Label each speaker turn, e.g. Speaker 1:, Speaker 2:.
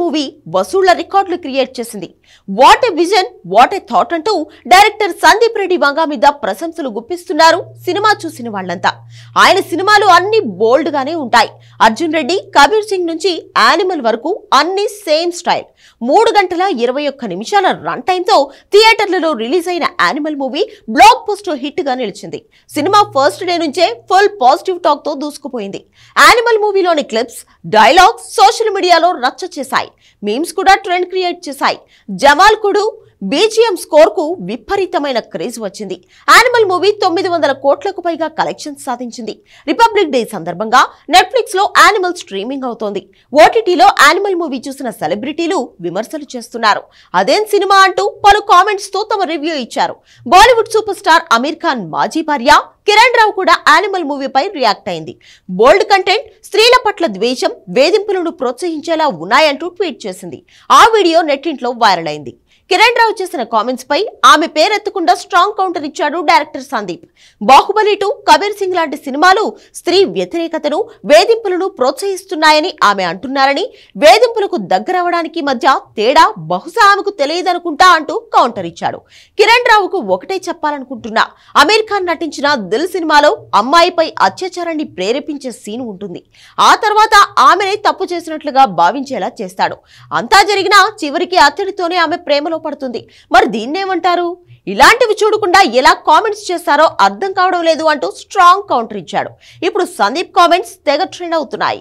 Speaker 1: Movie వసూళ్ల రికార్డులు create చేసింది. What a vision, what a thought అంటూ డైరెక్టర్ సందీప్ రెడ్డి వంగ మీద ప్రశంసలు గుప్పిస్తున్నారు సినిమా చూసిన వాళ్ళంతా. ఆయన సినిమాలు అన్ని బోల్డ్ గానే ఉంటాయి. అర్జున్ రెడ్డి, కబీర్ సింగ్ నుంచి యానిమల్ వరకు అన్ని సేమ్ స్టైల్. 3 గంటల 21 నిమిషాల రన్ టైమ్ తో థియేటర్లలో రిలీజ్ అయిన animal movie block buster hit గా నిలిచింది. సినిమా ఫస్ట్ డే నుంచే ఫుల్ పాజిటివ్ టాక్ తో దూసుకుపోయింది. యానిమల్ మూవీలోని క్లిప్స్, డైలాగ్స్ సోషల్ మీడియాలో రచ్చ చేశాయి. మీమ్స్ కూడా ట్రెండ్ క్రియేట్ చేశాయి. జమాల్ కుడు బీజీఎం స్కోర్ కు విపరీతమైన క్రేజ్ వచ్చింది. యానిమల్ మూవీ 900 కోట్లకు పైగా కలెక్షన్స్ సాధించింది. రిపబ్లిక్ డే సందర్భంగా నెట్ఫ్లిక్స్ లో యానిమల్ స్ట్రీమింగ్ అవుతోంది. ఓటీటీలో యానిమల్ మూవీ చూసిన సెలబ్రిటీలు విమర్శలు చేస్తున్నారు. అదేం సినిమా అంటూ పలు కామెంట్స్ తో తమ రివ్యూ ఇచ్చారు. బాలీవుడ్ సూపర్ స్టార్ అమీర్ ఖాన్ మాజీ భార్య కిరణ్ రావు కూడా యానిమల్ మూవీపై రియాక్ట్ అయింది. బోల్డ్ కంటెంట్, స్త్రీల పట్ల ద్వేషం, వేధింపులను ప్రోత్సహించేలా ఉన్నాయంటూ ట్వీట్ చేసింది. ఆ వీడియో నెట్టింట్లో వైరల్ అయింది. కిరణ్ రావు చేసిన కామెంట్స్ పై ఆమె పేరెత్తకుండా స్ట్రాంగ్ కౌంటర్ ఇచ్చాడు డైరెక్టర్ సందీప్. బాహుబలి 2, కబీర్ సింగ్ లాంటి సినిమాలు స్త్రీ వ్యతిరేకతను, వేధింపులను ప్రోత్సహిస్తున్నాయని ఆమె అంటున్నారని, వేధింపులకు దగ్గరవడానికి మధ్య తేడా బహుశా ఆమెకు తెలియదనుకుంటా అంటూ కౌంటర్ ఇచ్చాడు. కిరణ్ రావుకు ఒకటే చెప్పాలనుకుంటున్నా, అమీర్ ఖాన్ నటించిన దిల్ సినిమాలో అమ్మాయిపై అత్యాచారాన్ని ప్రేరేపించే సీన్ ఉంటుంది. ఆ తర్వాత ఆమెనే తప్పు చేసినట్లుగా భావించేలా చేస్తాడు. అంతా జరిగినా చివరికి అతడితోనే ఆమె ప్రేమలో పడుతుంది. మరి దీన్నేమంటారు? ఇలాంటివి చూడకుండా ఎలా కామెంట్స్ చేస్తారో అర్థం కావడం లేదు అంటూ స్ట్రాంగ్ కౌంటర్ ఇచ్చాడు. ఇప్పుడు సందీప్ కామెంట్స్ తెగ ట్రెండ్ అవుతున్నాయి.